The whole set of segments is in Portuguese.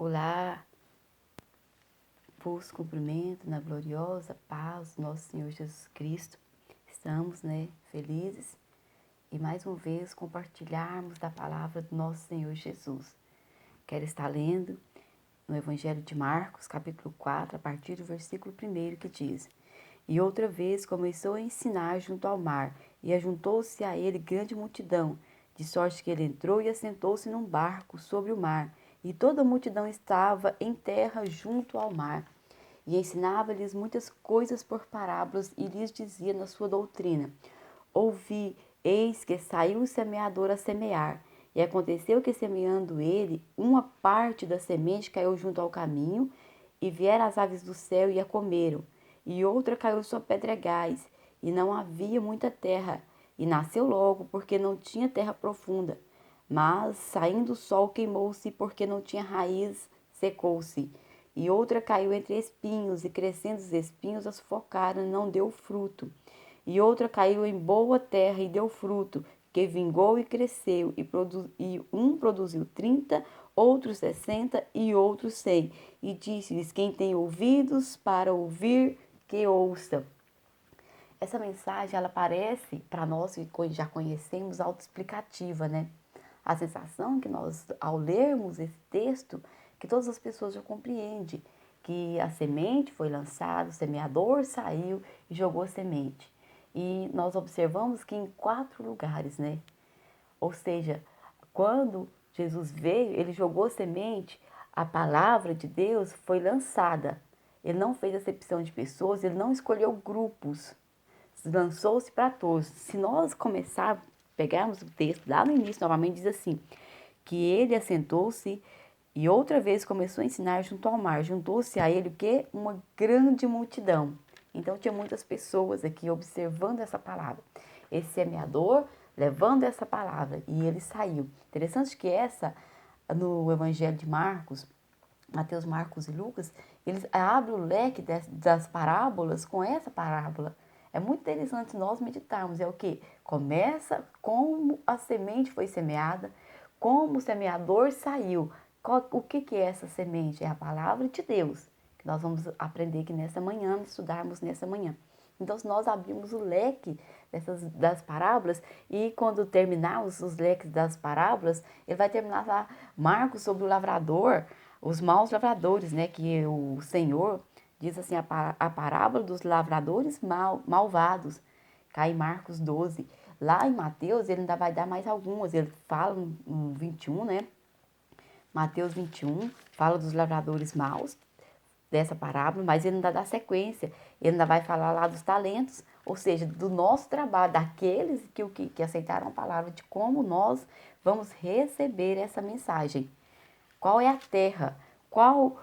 Olá, vos cumprimento na gloriosa paz do nosso Senhor Jesus Cristo. Estamos, felizes e mais uma vez compartilharmos da palavra do nosso Senhor Jesus. Quero estar lendo no Evangelho de Marcos, capítulo 4, a partir do versículo 1, que diz: E outra vez começou a ensinar junto ao mar, e ajuntou-se a ele grande multidão, de sorte que ele entrou e assentou-se num barco sobre o mar, e toda a multidão estava em terra junto ao mar. E ensinava-lhes muitas coisas por parábolas, e lhes dizia na sua doutrina: Ouvi, eis que saiu o semeador a semear. E aconteceu que, semeando ele, uma parte da semente caiu junto ao caminho, e vieram as aves do céu e a comeram. E outra caiu sobre pedregais, e não havia muita terra, e nasceu logo, porque não tinha terra profunda. Mas, saindo o sol, queimou-se, porque não tinha raiz, secou-se. E outra caiu entre espinhos, e crescendo os espinhos a sufocaram, e não deu fruto. E outra caiu em boa terra e deu fruto, que vingou e cresceu, e um produziu 30, outro 60 e outro 100. E disse-lhes: quem tem ouvidos para ouvir, que ouça. Essa mensagem, ela parece, para nós que já conhecemos, autoexplicativa, né? A sensação que nós, ao lermos esse texto, que todas as pessoas já compreendem que a semente foi lançada, o semeador saiu e jogou a semente. E nós observamos que em 4 lugares, né? Ou seja, quando Jesus veio, ele jogou a semente, a palavra de Deus foi lançada. Ele não fez acepção de pessoas, ele não escolheu grupos, lançou-se para todos. Se nós pegarmos o texto lá no início, novamente diz assim, que ele assentou-se e outra vez começou a ensinar junto ao mar. Juntou-se a ele o quê? Uma grande multidão. Então tinha muitas pessoas aqui observando essa palavra. Esse semeador levando essa palavra e ele saiu. Interessante que no Evangelho de Marcos, Mateus, Marcos e Lucas, eles abrem o leque das parábolas com essa parábola. É muito interessante nós meditarmos. É o que? Começa como a semente foi semeada, como o semeador saiu. O que é essa semente? É a palavra de Deus, que nós vamos aprender aqui nessa manhã, estudarmos nessa manhã. Então, se nós abrimos o leque das parábolas, e quando terminarmos os leques das parábolas, ele vai terminar lá, Marcos sobre o lavrador, os maus lavradores, né? Que o Senhor diz assim, a parábola dos lavradores malvados, cai em Marcos 12. Lá em Mateus, ele ainda vai dar mais algumas, ele fala no 21, né? Mateus 21, fala dos lavradores maus, dessa parábola, mas ele ainda dá sequência, ele ainda vai falar lá dos talentos, ou seja, do nosso trabalho, daqueles que aceitaram a palavra, de como nós vamos receber essa mensagem. Qual é a terra? Como,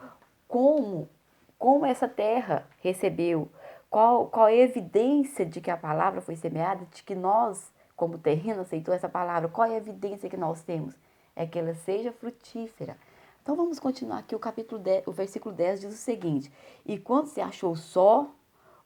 como essa terra recebeu? Qual é a evidência de que a palavra foi semeada, de que nós, como terreno, aceitou essa palavra? Qual é a evidência que nós temos? É que ela seja frutífera. Então vamos continuar aqui, o versículo 10 diz o seguinte: E quando se achou só,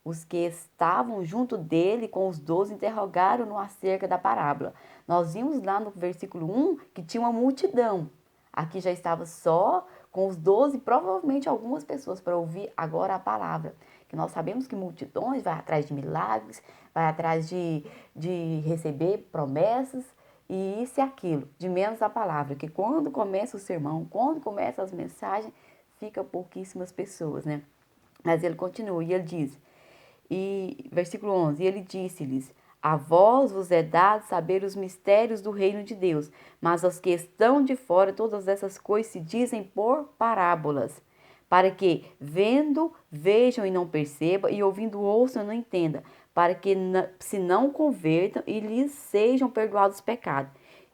os que estavam junto dele com os 12 interrogaram-no acerca da parábola. Nós vimos lá no versículo 1 que tinha uma multidão. Aqui já estava só com os 12, provavelmente algumas pessoas para ouvir agora a palavra. Que nós sabemos que multidões vai atrás de milagres, vai atrás de receber promessas e isso e aquilo, de menos a palavra. Que quando começa o sermão, quando começa as mensagens, fica pouquíssimas pessoas, né? Mas ele continua e ele diz, versículo 11, e ele disse-lhes: A vós vos é dado saber os mistérios do reino de Deus, mas aos que estão de fora, todas essas coisas se dizem por parábolas, para que, vendo, vejam e não percebam, e ouvindo, ouçam e não entendam, para que se não convertam e lhes sejam perdoados os pecados.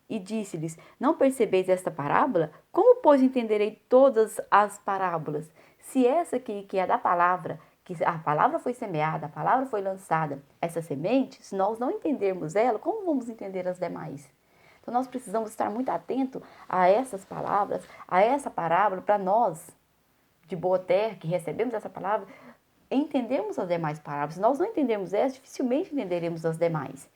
E disse-lhes: Não percebeis esta parábola? Como, pois, entenderei todas as parábolas? Se essa aqui, que é da palavra, que a palavra foi semeada, a palavra foi lançada, essa semente, se nós não entendermos ela, como vamos entender as demais? Então, nós precisamos estar muito atentos a essas palavras, a essa parábola, para nós, de boa terra, que recebemos essa palavra, entendermos as demais parábolas. Se nós não entendermos essa, dificilmente entenderemos as demais.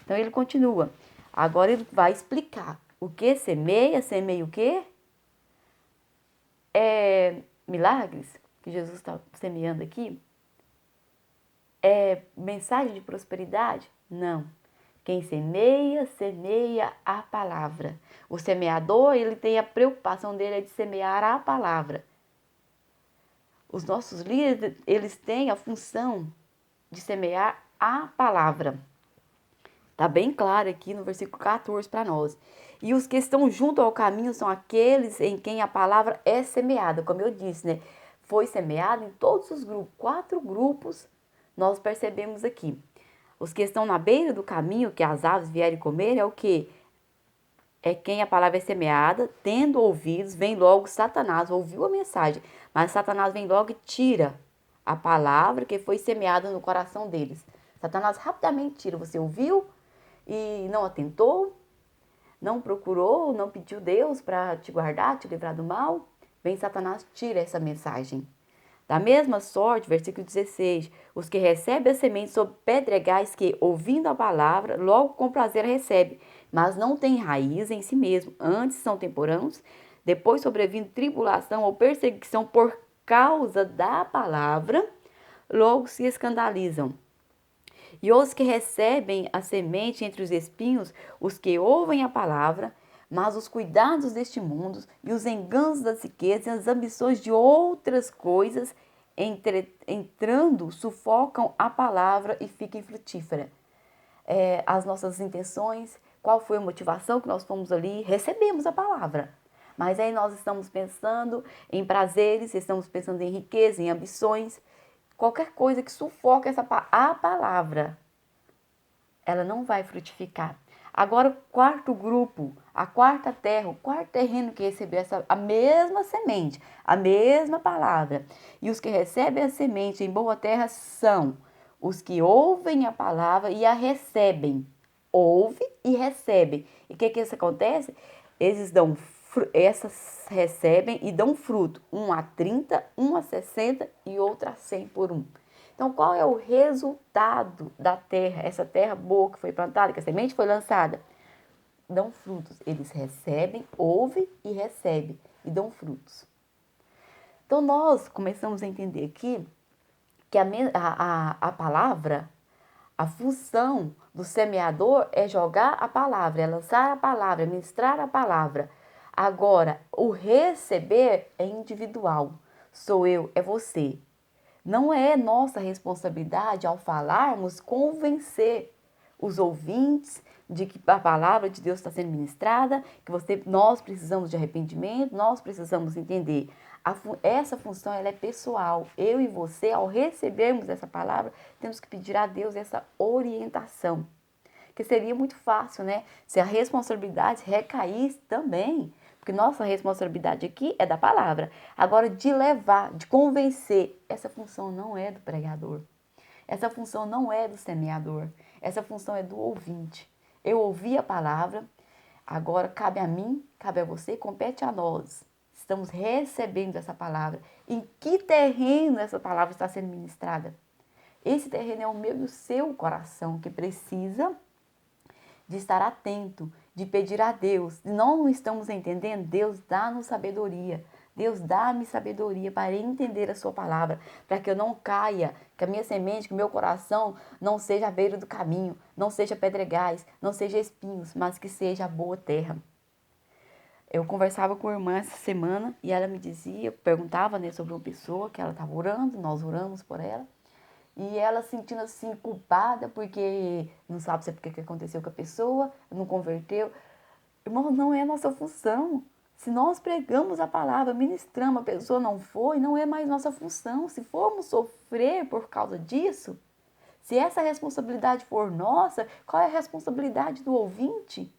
Então, ele continua. Agora, ele vai explicar o que semeia o quê? milagres que Jesus está semeando aqui? É mensagem de prosperidade? Não. Quem semeia, semeia a palavra. O semeador, ele tem a preocupação dele é de semear a palavra. Os nossos líderes, eles têm a função de semear a palavra. Está bem claro aqui no versículo 14 para nós. E os que estão junto ao caminho são aqueles em quem a palavra é semeada. Como eu disse, né? Foi semeada em todos os grupos. 4 grupos nós percebemos aqui. Os que estão na beira do caminho, que as aves vierem comer, é o quê? É quem a palavra é semeada, tendo ouvidos, vem logo Satanás, ouviu a mensagem, mas Satanás vem logo e tira a palavra que foi semeada no coração deles. Satanás rapidamente tira, você ouviu e não atentou, não procurou, não pediu Deus para te guardar, te livrar do mal, vem Satanás, tira essa mensagem. Da mesma sorte, versículo 16, os que recebem a semente sob pedregais que, ouvindo a palavra, logo com prazer recebem, mas não têm raiz em si mesmo, antes são temporãos, depois sobrevindo tribulação ou perseguição por causa da palavra, logo se escandalizam. E os que recebem a semente entre os espinhos, os que ouvem a palavra, mas os cuidados deste mundo e os enganos das riquezas e as ambições de outras coisas entrando sufocam a palavra e fica infrutífera. As nossas intenções, qual foi a motivação que nós fomos ali, recebemos a palavra. Mas aí nós estamos pensando em prazeres, estamos pensando em riqueza, em ambições, qualquer coisa que sufoque a palavra, ela não vai frutificar. Agora, o quarto grupo, a quarta terra, o quarto terreno que recebeu a mesma semente, a mesma palavra. E os que recebem a semente em boa terra são os que ouvem a palavra e a recebem. Ouve e recebe. E o que isso acontece? Essas recebem e dão fruto. Um a 30, um a 60 e outro a 100 por um. Então, qual é o resultado da terra? Essa terra boa que foi plantada, que a semente foi lançada, dão frutos. Eles recebem, ouvem e recebem e dão frutos. Então, nós começamos a entender aqui que a palavra, a função do semeador é jogar a palavra, é lançar a palavra, é ministrar a palavra. Agora, o receber é individual. Sou eu, é você. Não é nossa responsabilidade, ao falarmos, convencer os ouvintes de que a palavra de Deus está sendo ministrada, que nós precisamos de arrependimento, nós precisamos entender. Essa função ela é pessoal. Eu e você, ao recebermos essa palavra, temos que pedir a Deus essa orientação. Que seria muito fácil, né? Se a responsabilidade recaísse também. Porque nossa responsabilidade aqui é da palavra. Agora, de levar, de convencer, essa função não é do pregador. Essa função não é do semeador. Essa função é do ouvinte. Eu ouvi a palavra, agora cabe a mim, cabe a você, compete a nós. Estamos recebendo essa palavra. Em que terreno essa palavra está sendo ministrada? Esse terreno é o meu e o seu coração que precisa de estar atento, de pedir a Deus. Se não estamos entendendo, Deus dá-nos sabedoria. Deus dá-me sabedoria para entender a sua palavra, para que eu não caia, que a minha semente, que o meu coração não seja à beira do caminho, não seja pedregais, não seja espinhos, mas que seja a boa terra. Eu conversava com a irmã essa semana e ela me dizia, perguntava, né, sobre uma pessoa que ela estava orando, nós oramos por ela. E ela sentindo assim culpada porque não sabe se é porque que aconteceu com a pessoa, não converteu. Irmão, não é nossa função. Se nós pregamos a palavra, ministramos, a pessoa não foi, não é mais nossa função. Se formos sofrer por causa disso, se essa responsabilidade for nossa, qual é a responsabilidade do ouvinte?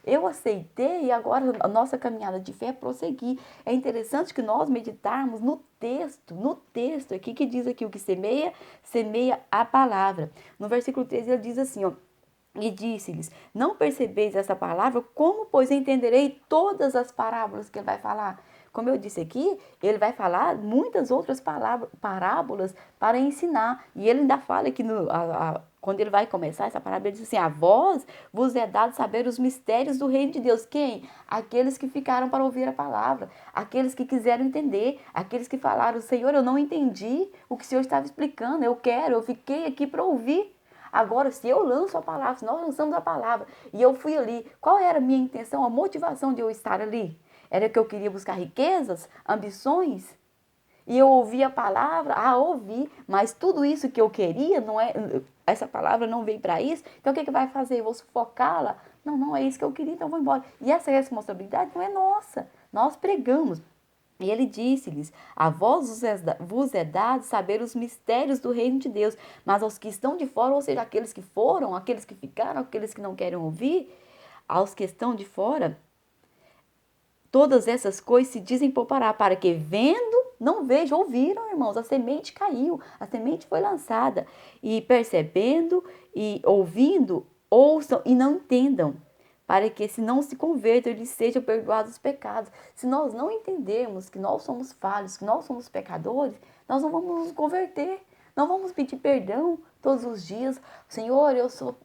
Eu aceitei e agora a nossa caminhada de fé é prosseguir. É interessante que nós meditarmos no texto aqui que diz aqui o que semeia, semeia a palavra. No versículo 13 ele diz assim, ó, e disse-lhes, não percebeis essa palavra? Como, pois, entenderei todas as parábolas que ele vai falar? Como eu disse aqui, ele vai falar muitas outras parábolas para ensinar. E ele ainda fala aqui Quando ele vai começar essa parábola, ele diz assim, a vós vos é dado saber os mistérios do reino de Deus. Quem? Aqueles que ficaram para ouvir a palavra, aqueles que quiseram entender, aqueles que falaram, Senhor, eu não entendi o que o Senhor estava explicando, eu fiquei aqui para ouvir. Agora, se eu lanço a palavra, se nós lançamos a palavra, e eu fui ali, qual era a minha intenção, a motivação de eu estar ali? Era que eu queria buscar riquezas, ambições? E eu ouvi a palavra, ouvi, mas tudo isso que eu queria, essa palavra não veio para isso, então o que vai fazer? Eu vou sufocá-la? Não, não é isso que eu queria, então eu vou embora. E essa responsabilidade não é nossa, nós pregamos. E ele disse-lhes, a vós vos é dado saber os mistérios do reino de Deus, mas aos que estão de fora, ou seja, aqueles que foram, aqueles que ficaram, aqueles que não querem ouvir, aos que estão de fora, todas essas coisas se dizem poupará, para que vendo, não vejam. Ouviram, irmãos, a semente caiu, a semente foi lançada. E percebendo e ouvindo, ouçam e não entendam, para que se não se convertam, lhes sejam perdoados os pecados. Se nós não entendermos que nós somos falhos, que nós somos pecadores, nós não vamos nos converter, não vamos pedir perdão todos os dias. Senhor, eu sou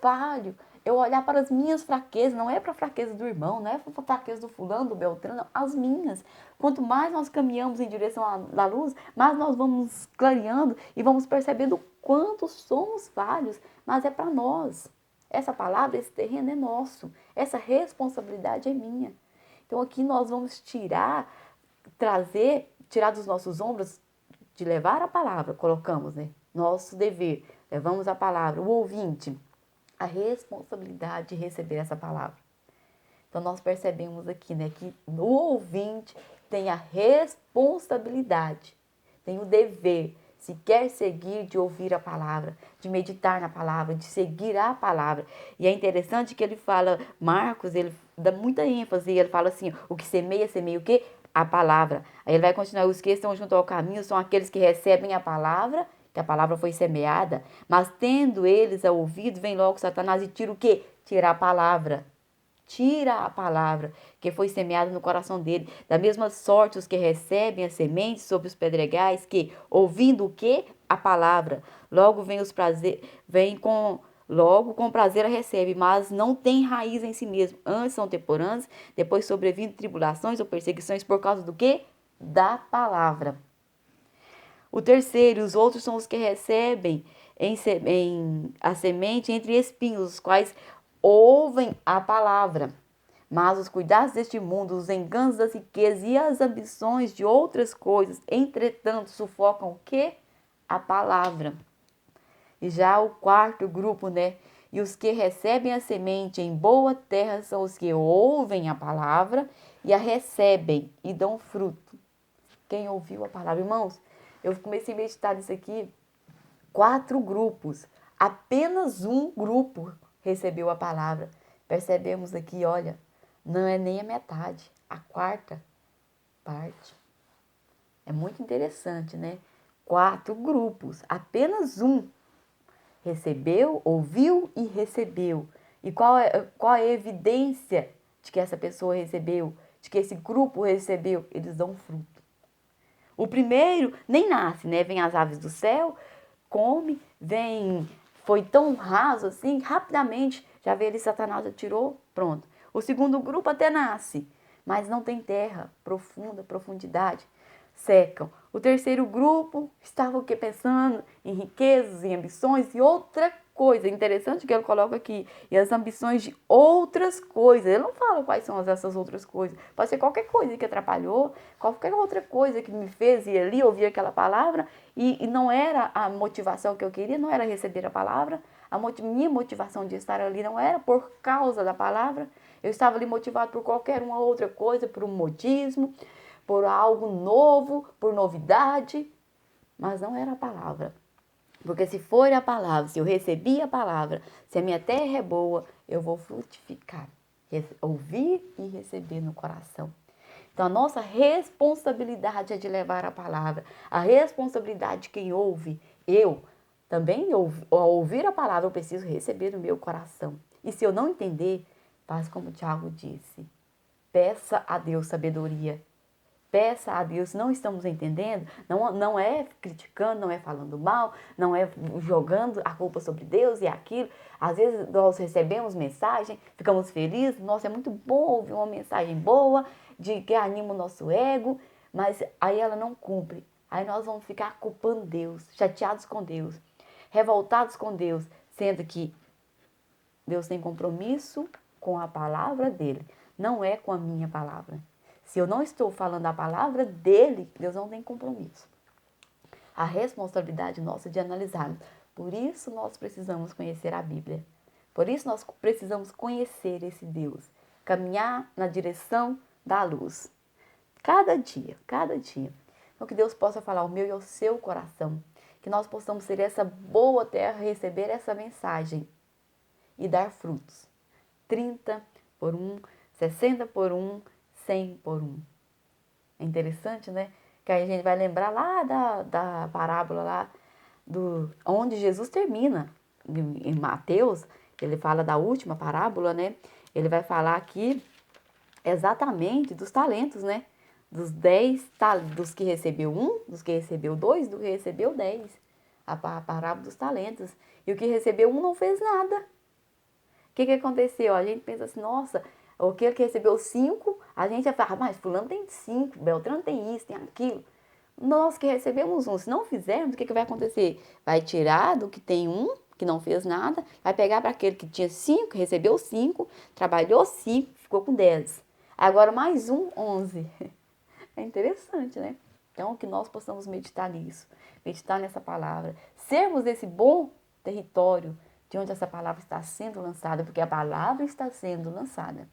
falho. Eu olhar para as minhas fraquezas, não é para a fraqueza do irmão, não é para a fraqueza do fulano, do Beltrano, as minhas. Quanto mais nós caminhamos em direção à luz, mais nós vamos clareando e vamos percebendo o quanto somos falhos, mas é para nós. Essa palavra, esse terreno é nosso, essa responsabilidade é minha. Então aqui nós vamos tirar dos nossos ombros, de levar a palavra, colocamos, né? Nosso dever, levamos a palavra, o ouvinte, a responsabilidade de receber essa palavra. Então, nós percebemos aqui, né, que o ouvinte tem a responsabilidade, tem o dever, se quer seguir, de ouvir a palavra, de meditar na palavra, de seguir a palavra. E é interessante que ele fala, Marcos, ele dá muita ênfase, ele fala assim, o que semeia, semeia o quê? A palavra. Aí ele vai continuar, os que estão junto ao caminho são aqueles que recebem a palavra, que a palavra foi semeada, mas tendo eles a ouvido, vem logo Satanás e tira o quê? Tira a palavra. Tira a palavra que foi semeada no coração dele. Da mesma sorte, os que recebem a semente sobre os pedregais, que, ouvindo o quê? A palavra. Logo logo com prazer a recebe, mas não tem raiz em si mesmo. Antes são temporâneos, depois sobrevindo tribulações ou perseguições por causa do quê? Da palavra. O terceiro, os outros são os que recebem a semente entre espinhos, os quais ouvem a palavra. Mas os cuidados deste mundo, os enganos das riquezas e as ambições de outras coisas, entretanto, sufocam o quê? A palavra. E já o quarto grupo, né? E os que recebem a semente em boa terra são os que ouvem a palavra e a recebem e dão fruto. Quem ouviu a palavra, irmãos? Eu comecei a meditar nisso aqui, 4 grupos. Apenas um grupo recebeu a palavra. Percebemos aqui, olha, não é nem a metade, a quarta parte. É muito interessante, né? 4 grupos, apenas um recebeu, ouviu e recebeu. E qual é a evidência de que essa pessoa recebeu, de que esse grupo recebeu? Eles dão fruto. O primeiro nem nasce, né? Vem as aves do céu, come, foi tão raso assim, rapidamente, já vê ali, Satanás já tirou, pronto. O segundo grupo até nasce, mas não tem terra, profundidade, secam. O terceiro grupo estava o que? Pensando em riquezas, em ambições e outra coisa. Interessante que ele coloca aqui, e as ambições de outras coisas. Ele não fala quais são essas outras coisas. Pode ser qualquer coisa que atrapalhou, qualquer outra coisa que me fez ir ali, ouvir aquela palavra, e não era a motivação que eu queria, não era receber a palavra. Minha motivação de estar ali não era por causa da palavra. Eu estava ali motivado por qualquer uma outra coisa, por um modismo, por algo novo, por novidade, mas não era a palavra. Porque se for a palavra, se eu recebi a palavra, se a minha terra é boa, eu vou frutificar, ouvir e receber no coração. Então, a nossa responsabilidade é de levar a palavra. A responsabilidade de quem ouve, eu também, ao ouvir a palavra, eu preciso receber no meu coração. E se eu não entender, faz como o Tiago disse. Peça a Deus sabedoria. peça a Deus, se não estamos entendendo, não é criticando, não é falando mal, não é jogando a culpa sobre Deus e aquilo. Às vezes nós recebemos mensagem, ficamos felizes, nossa, é muito bom ouvir uma mensagem boa, de que anima o nosso ego, mas aí ela não cumpre. Aí nós vamos ficar culpando Deus, chateados com Deus, revoltados com Deus, sendo que Deus tem compromisso com a palavra dele, não é com a minha palavra. Se eu não estou falando a palavra dele, Deus não tem compromisso. A responsabilidade nossa de analisarmos. Por isso nós precisamos conhecer a Bíblia. Por isso nós precisamos conhecer esse Deus. Caminhar na direção da luz. Cada dia, cada dia. Então que Deus possa falar ao meu e ao seu coração. Que nós possamos ser essa boa terra, receber essa mensagem e dar frutos. 30 por 1, 60 por 1, 100 por 1. É interessante, né? Que aí a gente vai lembrar lá da parábola lá, onde Jesus termina. Em Mateus, ele fala da última parábola, né? Ele vai falar aqui exatamente dos talentos, né? Dos 10 talentos, dos que recebeu 1, dos que recebeu 2, do que recebeu 10. A parábola dos talentos. E o que recebeu 1 não fez nada. O que aconteceu? A gente pensa assim, nossa, aquele que recebeu 5, a gente vai falar, mas fulano tem 5, Beltrano tem isso, tem aquilo. Nós que recebemos 1, se não fizermos, o que vai acontecer? Vai tirar do que tem 1, que não fez nada, vai pegar para aquele que tinha 5, recebeu 5, trabalhou 5, ficou com 10. Agora mais 1, 11. É interessante, né? Então, que nós possamos meditar nisso, meditar nessa palavra, sermos esse bom território de onde essa palavra está sendo lançada, porque a palavra está sendo lançada.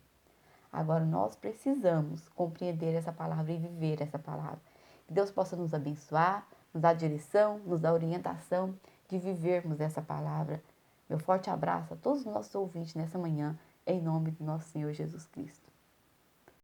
Agora nós precisamos compreender essa palavra e viver essa palavra. Que Deus possa nos abençoar, nos dar direção, nos dar orientação de vivermos essa palavra. Meu forte abraço a todos os nossos ouvintes nessa manhã, em nome do nosso Senhor Jesus Cristo.